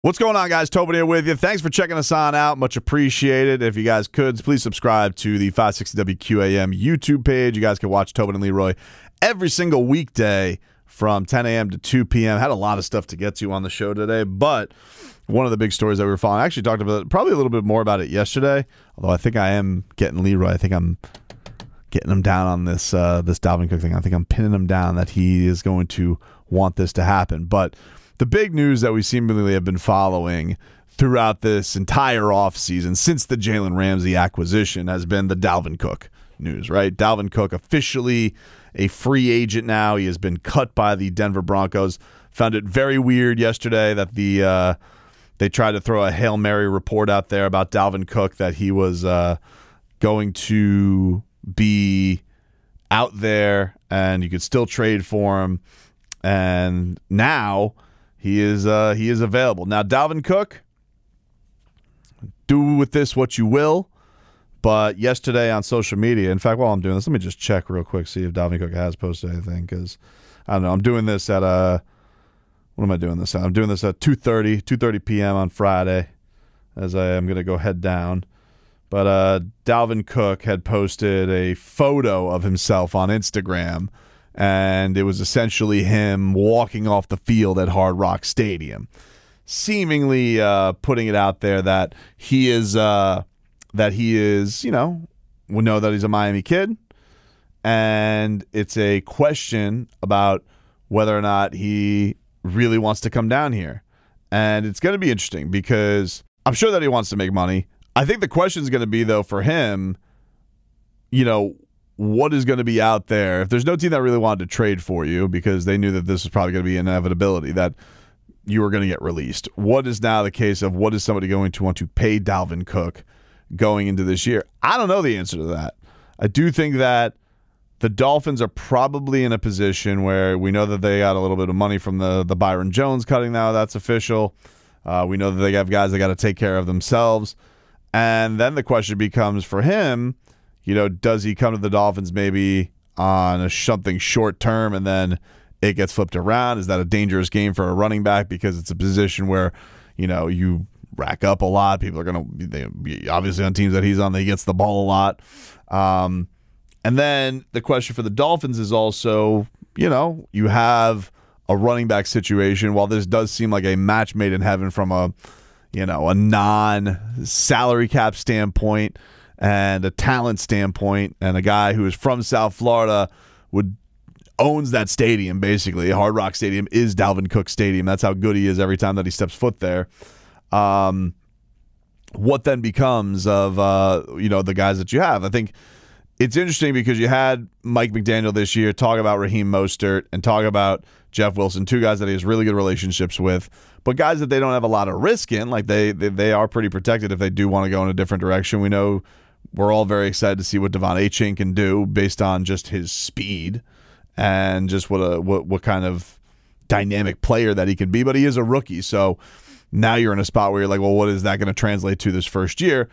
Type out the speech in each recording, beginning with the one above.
What's going on, guys? Tobin here with you. Thanks for checking us on out. Much appreciated. If you guys could, please subscribe to the 560 WQAM YouTube page. You guys can watch Tobin and Leroy every single weekday from 10 a.m. to 2 p.m. Had a lot of stuff to get to on the show today, but one of the big stories that we were following, I actually talked about probably a little bit more about it yesterday, although I think I am getting Leroy. I think I'm getting him down on this this Dalvin Cook thing. I think I'm pinning him down that he is going to want this to happen. But the big news that we seemingly have been following throughout this entire offseason since the Jalen Ramsey acquisition has been the Dalvin Cook news, right? Dalvin Cook officially a free agent now. He has been cut by the Denver Broncos. Found it very weird yesterday that they tried to throw a Hail Mary report out there about Dalvin Cook that he was going to be out there and you could still trade for him. And now he is available. Now, Dalvin Cook, do with this what you will, but yesterday on social media, in fact, while I'm doing this, let me just check real quick, see if Dalvin Cook has posted anything, because I don't know. I'm doing this at what am I doing this at? I'm doing this at 2:30 p.m. on Friday, as I am going to go head down. But Dalvin Cook had posted a photo of himself on Instagram, and it was essentially him walking off the field at Hard Rock Stadium, seemingly putting it out there that he is, you know, we know that he's a Miami kid, and it's a question about whether or not he really wants to come down here. And it's going to be interesting because I'm sure that he wants to make money. I think the question is going to be, though, for him, you know, what is going to be out there? If there's no team that really wanted to trade for you because they knew that this was probably going to be an inevitability that you were going to get released, what is now the case of what is somebody going to want to pay Dalvin Cook going into this year? I don't know the answer to that. I do think that the Dolphins are probably in a position where we know that they got a little bit of money from the Byron Jones cutting now. That's official. We know that they have guys that got to take care of themselves. And then the question becomes for him, you know, does he come to the Dolphins maybe on something short term and then it gets flipped around? Is that a dangerous game for a running back because it's a position where, you know, you rack up a lot. People are going to be obviously on teams that he's on, he gets the ball a lot. And then the question for the Dolphins is also, you know, you have a running back situation. While this does seem like a match made in heaven from a, you know, a non-salary cap standpoint and a talent standpoint, and a guy who is from South Florida owns that stadium, basically. Hard Rock Stadium is Dalvin Cook Stadium. That's how good he is every time that he steps foot there. What then becomes of, you know, the guys that you have? I think it's interesting because you had Mike McDaniel this year talk about Raheem Mostert and talk about Jeff Wilson, two guys that he has really good relationships with, but guys that they don't have a lot of risk in. Like they are pretty protected if they do want to go in a different direction. We know we're all very excited to see what Devon Achane can do based on just his speed and just what kind of dynamic player that he can be. But he is a rookie, so now you're in a spot where you're like, well, what is that going to translate to this first year?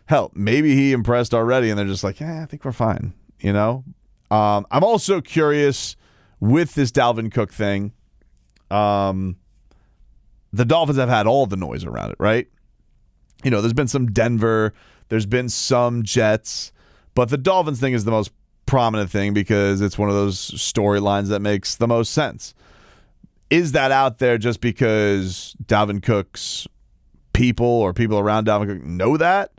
Hell, maybe he impressed already, and they're just like, yeah, I think we're fine. You know, I'm also curious with this Dalvin Cook thing. The Dolphins have had all the noise around it, right? You know, there's been some Denver, there's been some Jets, but the Dolphins thing is the most prominent thing because it's one of those storylines that makes the most sense. Is that out there just because Dalvin Cook's people or people around Dalvin Cook know that?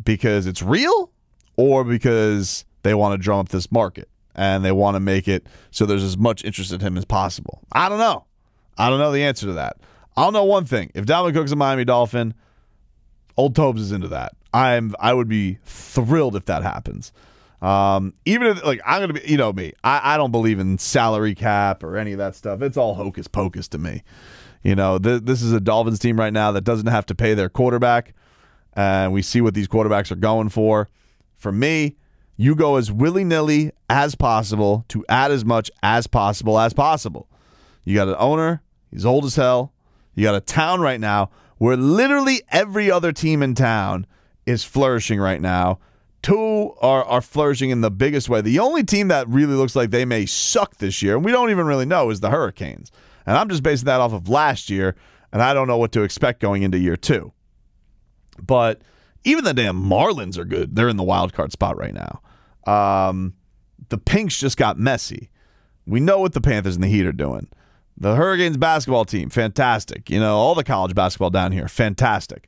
Because it's real, or because they want to drum up this market and they want to make it so there's as much interest in him as possible? I don't know. I don't know the answer to that. I'll know one thing. If Dalvin Cook's a Miami Dolphin, old Tobes is into that. I would be thrilled if that happens. Even if, like, I'm going to be, you know me, I don't believe in salary cap or any of that stuff. It's all hocus pocus to me. You know, this is a Dolphins team right now that doesn't have to pay their quarterback. And we see what these quarterbacks are going for. For me, you go as willy-nilly as possible to add as much as possible as possible. You got an owner, he's old as hell. You got a town right now where literally every other team in town is flourishing right now. Two are flourishing in the biggest way. The only team that really looks like they may suck this year, and we don't even really know, is the Hurricanes. And I'm just basing that off of last year. and I don't know what to expect going into year 2. But even the damn Marlins are good. They're in the wild card spot right now. The Pinks just got messy. We know what the Panthers and the Heat are doing. The Hurricanes basketball team, fantastic. All the college basketball down here, fantastic.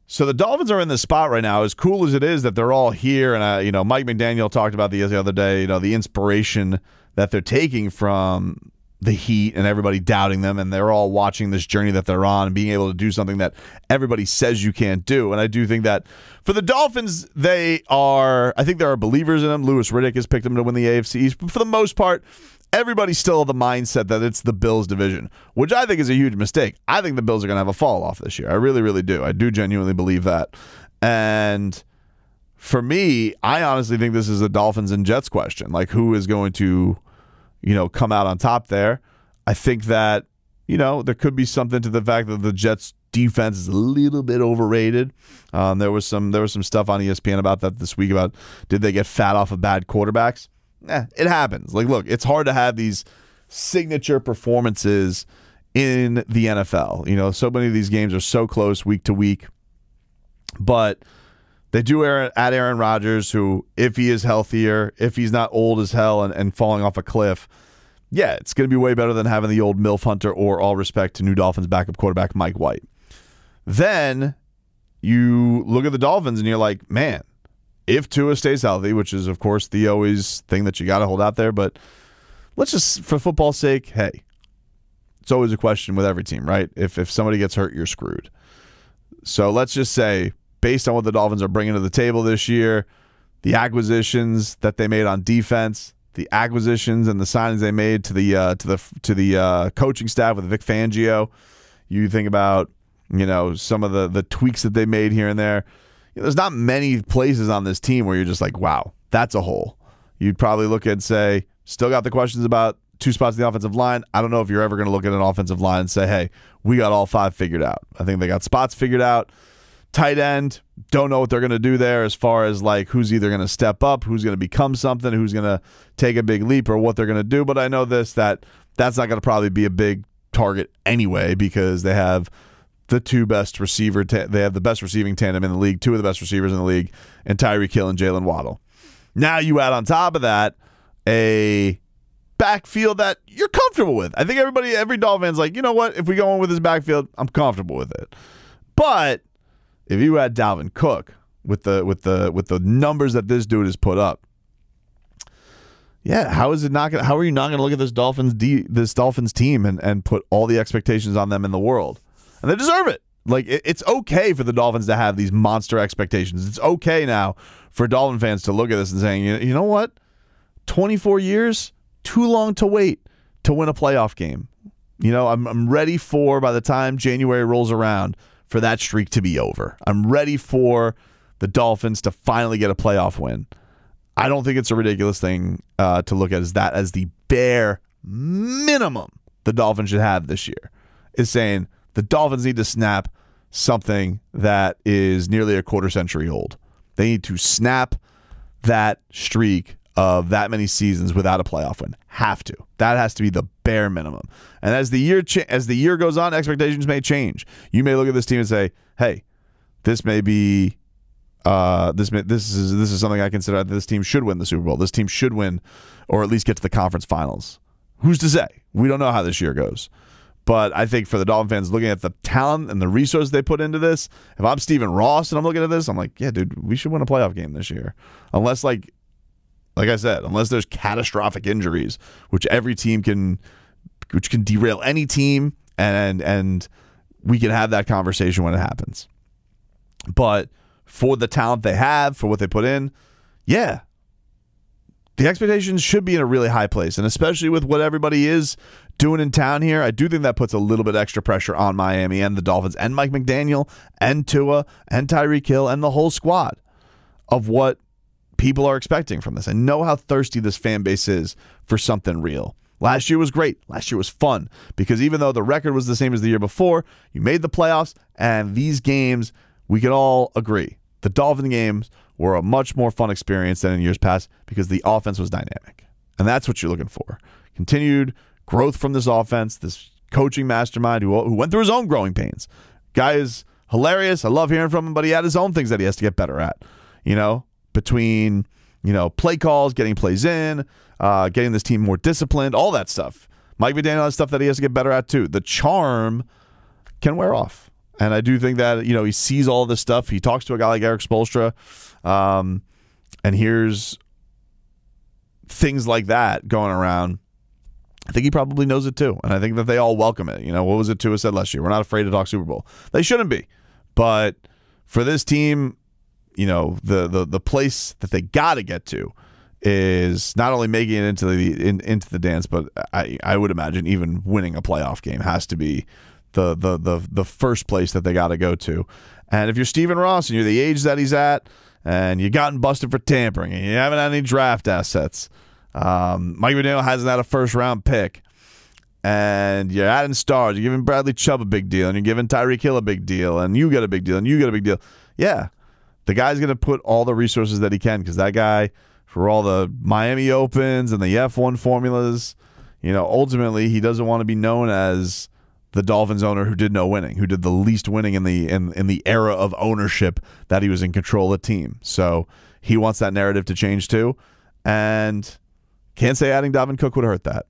So the Dolphins are in this spot right now, as cool as it is that they're all here. And, Mike McDaniel talked about the other day, the inspiration that they're taking from the Heat and everybody doubting them. And they're all watching this journey that they're on and being able to do something that everybody says you can't do. And I do think that for the Dolphins, I think there are believers in them. Louis Riddick has picked them to win the AFC East. But for the most part, everybody's still of the mindset that it's the Bills division, which I think is a huge mistake. I think the Bills are going to have a fall off this year. I really, really do. I do genuinely believe that. And for me, I honestly think this is a Dolphins and Jets question. Like, who is going to, come out on top there? I think that, there could be something to the fact that the Jets defense is a little bit overrated. There was some stuff on ESPN about that this week about did they get fat off of bad quarterbacks? It happens. Like, look, it's hard to have these signature performances in the NFL. So many of these games are so close week to week. But they do add Aaron Rodgers, who, if he is healthier, if he's not old as hell and falling off a cliff, yeah, it's going to be way better than having the old MILF Hunter, or all respect to new Dolphins backup quarterback Mike White. Then you look at the Dolphins and you're like, man, if Tua stays healthy, which is, of course, the always thing that you got to hold out there, but let's just, for football's sake, hey, it's always a question with every team, right? If somebody gets hurt, you're screwed. So let's just say, based on what the Dolphins are bringing to the table this year, the acquisitions that they made on defense, the acquisitions and the signings they made to the coaching staff with Vic Fangio, you think about some of the tweaks that they made here and there. There's not many places on this team where you're just like, wow, that's a hole. You'd probably look at and say, still got the questions about 2 spots in the offensive line. I don't know if you're ever going to look at an offensive line and say, hey, we got all 5 figured out. I think they got spots figured out. Tight end, don't know what they're going to do there as far as like who's either going to step up, who's going to become something, who's going to take a big leap, or what they're going to do. But I know that's not going to probably be a big target anyway, because they have the 2 best receiver. They have the best receiving tandem in the league, 2 of the best receivers in the league, and Tyreek Hill and Jalen Waddle. Now you add on top of that a backfield that you're comfortable with. I think every Dolphin fan's like, you know what? If we go in with this backfield, I'm comfortable with it. But if you add Dalvin Cook with the numbers that this dude has put up, yeah, how are you not going to look at this Dolphins team and put all the expectations on them in the world? And they deserve it. Like, it's okay for the Dolphins to have these monster expectations. It's okay now for Dolphin fans to look at this and saying, you know what? 24 years, too long to wait to win a playoff game. I'm ready for, by the time January rolls around, for that streak to be over. I'm ready for the Dolphins to finally get a playoff win. I don't think it's a ridiculous thing to look at as the bare minimum the Dolphins should have this year, is saying the Dolphins need to snap something that is nearly a quarter century old. They need to snap that streak of that many seasons without a playoff win. Have to. That has to be the bare minimum. And as the year goes on, expectations may change. You may look at this team and say, "Hey, this may be this is something I consider that this team should win the Super Bowl. This team should win, or at least get to the conference finals." Who's to say? We don't know how this year goes. But I think for the Dolphin fans, looking at the talent and the resources they put into this, if I'm Stephen Ross and I'm looking at this, I'm like, yeah, dude, we should win a playoff game this year. Unless, like I said, unless there's catastrophic injuries, which every team can derail any team, and we can have that conversation when it happens. But for the talent they have, for what they put in, yeah, the expectations should be in a really high place. And especially with what everybody is doing in town here, I do think that puts a little bit extra pressure on Miami and the Dolphins and Mike McDaniel and Tua and Tyreek Hill and the whole squad of what people are expecting from this. I know how thirsty this fan base is for something real. Last year was great. Last year was fun because even though the record was the same as the year before, you made the playoffs, and these games, we can all agree, the Dolphin games were a much more fun experience than in years past because the offense was dynamic. And that's what you're looking for. Continued growth from this offense, this coaching mastermind who went through his own growing pains. Guy is hilarious. I love hearing from him, but he had his own things that he has to get better at. Between play calls, getting plays in, getting this team more disciplined, all that stuff. Mike McDaniel has stuff that he has to get better at too. The charm can wear off. And I do think that, he sees all this stuff. He talks to a guy like Eric Spoelstra and hears things like that going around. I think he probably knows it too. And I think that they all welcome it. What was it Tua said last year? We're not afraid to talk Super Bowl. They shouldn't be. But for this team, the place that they got to get to is not only making it into the dance, but I would imagine even winning a playoff game has to be the first place that they got to go to. And if you're Stephen Ross and you're the age that he's at, and you gotten busted for tampering, and you haven't had any draft assets, Mike McDaniel hasn't had a first-round pick, and you're adding stars, you're giving Bradley Chubb a big deal, and you're giving Tyreek Hill a big deal, and you get a big deal, and you get a big deal. Yeah, the guy's going to put all the resources that he can, because that guy, for all the Miami Opens and the F1 formulas, ultimately he doesn't want to be known as the Dolphins owner who did no winning, who did the least winning in the era of ownership that he was in control of the team. So he wants that narrative to change too, and can't say adding Dalvin Cook would hurt that.